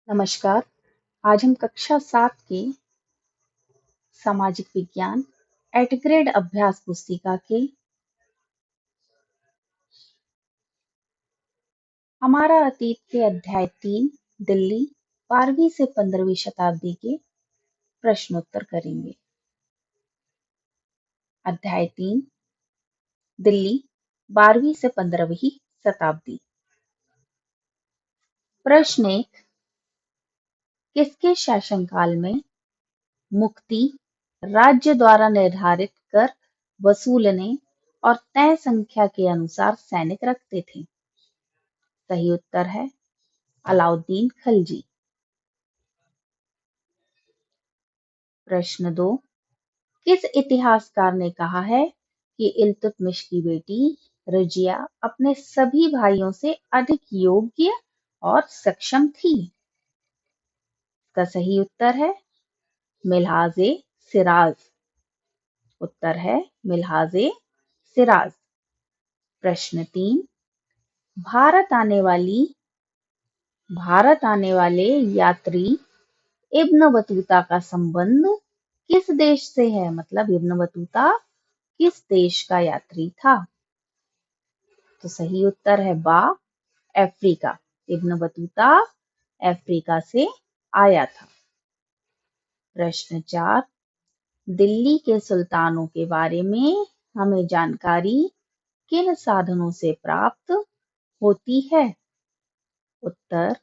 नमस्कार। आज हम कक्षा 7 के सामाजिक विज्ञान एट ग्रेड अभ्यास पुस्तिका के हमारा अतीत के अध्याय 3 दिल्ली 12वीं से 15वीं शताब्दी के प्रश्नोत्तर करेंगे। अध्याय 3 दिल्ली 12वीं से 15वीं शताब्दी। प्रश्न 1, किसके शासनकाल में मुक्ति राज्य द्वारा निर्धारित कर वसूलने और तय संख्या के अनुसार सैनिक रखते थे? सही उत्तर है अलाउद्दीन खिलजी। प्रश्न 2, किस इतिहासकार ने कहा है कि इल्तुतमिश की बेटी रजिया अपने सभी भाइयों से अधिक योग्य और सक्षम थी? इसका सही उत्तर है मिल्हाजे सिराज। उत्तर है मिल्हाजे सिराज। प्रश्न 3, भारत आने वाले यात्री इब्न बतूता का संबंध किस देश से है? मतलब इब्न बतूता किस देश का यात्री था? तो सही उत्तर है अफ्रीका। इब्न बतूता अफ्रीका से आया था। प्रश्न 4, दिल्ली के सुल्तानों के बारे में हमें जानकारी किन साधनों से प्राप्त होती है? उत्तर,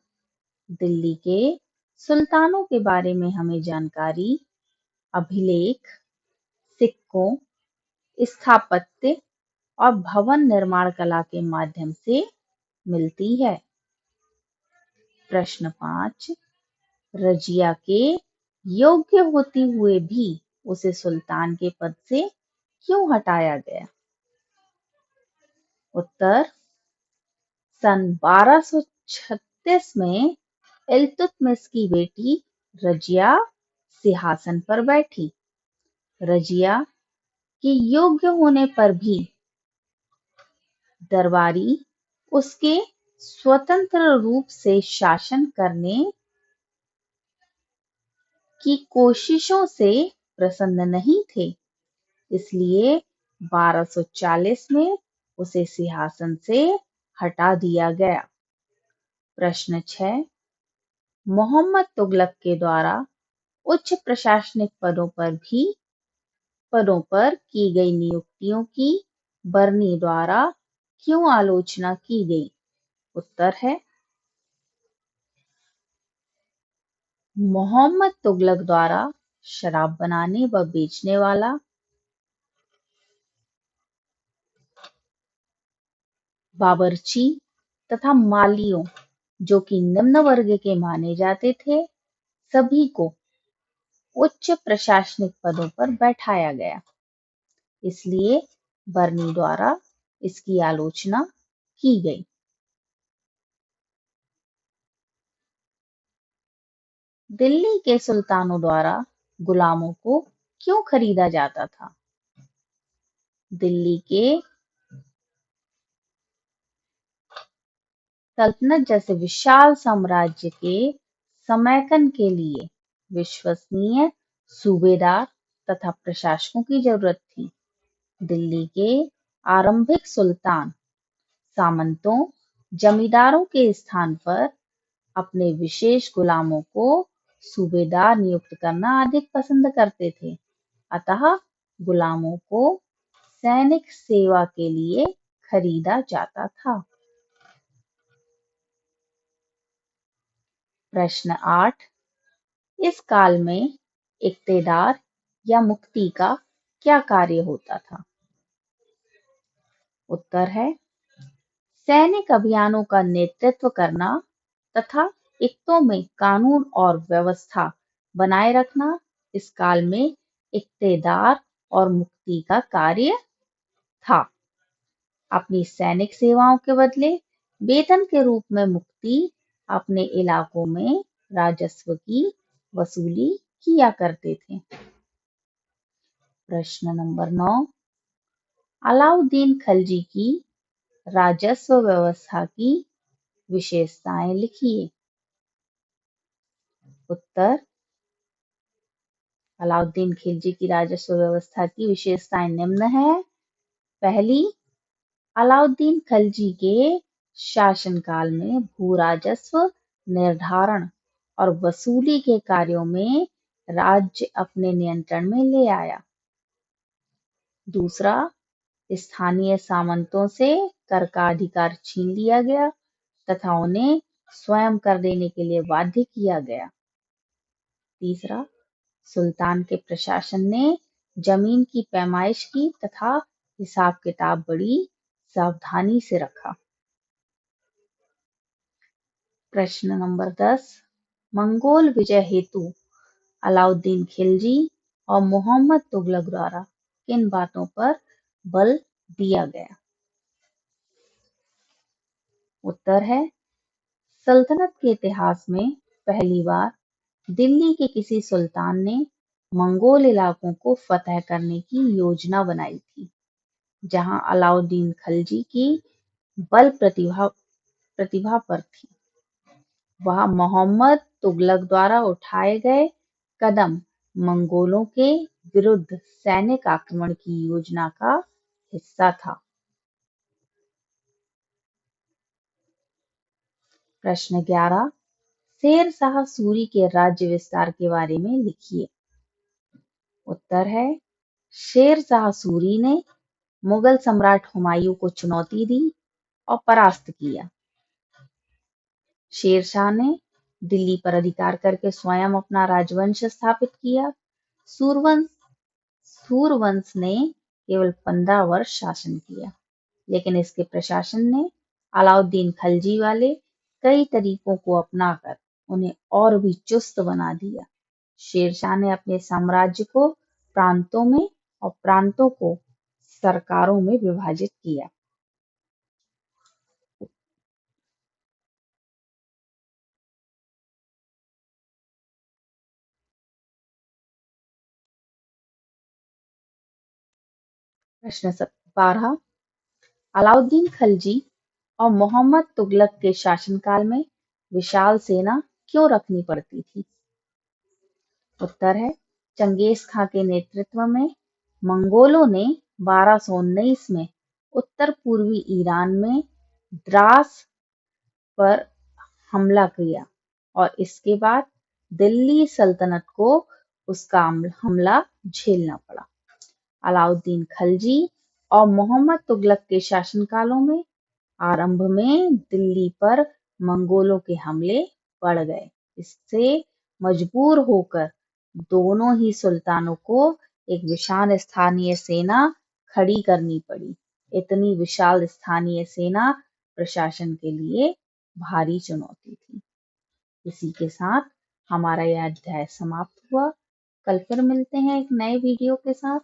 दिल्ली के सुल्तानों के बारे में हमें जानकारी अभिलेख, सिक्कों, स्थापत्य और भवन निर्माण कला के माध्यम से मिलती है। प्रश्न 5, रजिया के योग्य होते हुए भी उसे सुल्तान के पद से क्यों हटाया गया? उत्तर, सन 1236 में इल्तुतमिश की बेटी रजिया सिंहासन पर बैठी। रजिया के योग्य होने पर भी दरबारी उसके स्वतंत्र रूप से शासन करने की कोशिशों से प्रसन्न नहीं थे, इसलिए 1240 में उसे सिंहासन से हटा दिया गया। प्रश्न 6, मोहम्मद तुगलक के द्वारा उच्च प्रशासनिक पदों पर की गई नियुक्तियों की बर्नी द्वारा क्यों आलोचना की गई? उत्तर है मोहम्मद तुगलक द्वारा शराब बनाने व बेचने वाला, बावर्ची तथा मालियों जो कि निम्न वर्ग के माने जाते थे, सभी को उच्च प्रशासनिक पदों पर बैठाया गया। इसलिए बर्नी द्वारा इसकी आलोचना की गई। दिल्ली के सुल्तानों द्वारा गुलामों को क्यों खरीदा जाता था? दिल्ली के सल्तनत जैसे विशाल साम्राज्य के समैकन के लिए विश्वसनीय सूबेदार तथा प्रशासकों की जरूरत थी। दिल्ली के आरंभिक सुल्तान सामंतों, जमींदारों के स्थान पर अपने विशेष गुलामों को सूबेदार नियुक्त करना अधिक पसंद करते थे, अतः गुलामों को सैनिक सेवा के लिए खरीदा जाता था। प्रश्न 8, इस काल में इक्तेदार या मुक्ति का क्या कार्य होता था? उत्तर है सैनिक अभियानों का नेतृत्व करना तथा इक्तों में कानून और व्यवस्था बनाए रखना इस काल में इक्तेदार और मुक्ति का कार्य था। अपनी सैनिक सेवाओं के बदले वेतन के रूप में मुक्ति अपने इलाकों में राजस्व की वसूली किया करते थे। प्रश्न नंबर 9, अलाउद्दीन खिलजी की राजस्व व्यवस्था की विशेषताएं लिखिए। उत्तर, अलाउद्दीन खिलजी की राजस्व व्यवस्था की विशेषताएं निम्न है। पहली, अलाउद्दीन खिलजी के शासनकाल में भू राजस्व निर्धारण और वसूली के कार्यों में राज्य अपने नियंत्रण में ले आया। दूसरा, स्थानीय सामंतों से कर का अधिकार छीन लिया गया तथा उन्हें स्वयं कर देने के लिए बाध्य किया गया। तीसरा, सुल्तान के प्रशासन ने जमीन की पैमाइश की तथा हिसाब किताब बड़ी सावधानी से रखा। प्रश्न नंबर 10, मंगोल विजय हेतु अलाउद्दीन खिलजी और मोहम्मद तुगलक द्वारा किन बातों पर बल दिया गया? उत्तर है, सल्तनत के इतिहास में पहली बार दिल्ली के किसी सुल्तान ने मंगोल इलाकों को फतह करने की योजना बनाई थी, जहां अलाउद्दीन खिलजी की बल प्रतिभा पर थी। वह मोहम्मद तुगलक द्वारा उठाए गए कदम मंगोलों के विरुद्ध सैनिक आक्रमण की योजना का हिस्सा था। प्रश्न 11, शेर शाह सूरी के राज्य विस्तार के बारे में लिखिए। उत्तर है, शेर शाह सूरी ने मुगल सम्राट हुमायूं को चुनौती दी और परास्त किया। शेर शाह ने दिल्ली पर अधिकार करके स्वयं अपना राजवंश स्थापित किया। सूरवंश ने केवल 15 वर्ष शासन किया, लेकिन इसके प्रशासन ने अलाउद्दीन खिलजी वाले कई तरीकों को अपनाकर उन्हें और भी चुस्त बना दिया। शेरशाह ने अपने साम्राज्य को प्रांतों में और प्रांतों को सरकारों में विभाजित किया। प्रश्न 12, अलाउद्दीन खिलजी और मोहम्मद तुगलक के शासनकाल में विशाल सेना क्यों रखनी पड़ती थी? उत्तर है, चंगेज खां के नेतृत्व में मंगोलों ने 1219 में उत्तर पूर्वी ईरान में द्रास पर हमला किया और इसके बाद दिल्ली सल्तनत को उसका हमला झेलना पड़ा। अलाउद्दीन खिलजी और मोहम्मद तुगलक के शासनकालों में आरंभ में दिल्ली पर मंगोलों के हमले बढ़ गए। इससे मजबूर होकर दोनों ही सुल्तानों को एक विशाल स्थानीय सेना खड़ी करनी पड़ी। इतनी विशाल स्थानीय सेना प्रशासन के लिए भारी चुनौती थी। इसी के साथ हमारा यह अध्याय समाप्त हुआ। कल फिर मिलते हैं एक नए वीडियो के साथ।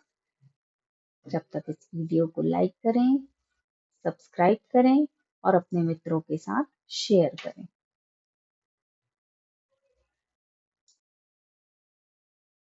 जब तक इस वीडियो को लाइक करें, सब्सक्राइब करें और अपने मित्रों के साथ शेयर करें।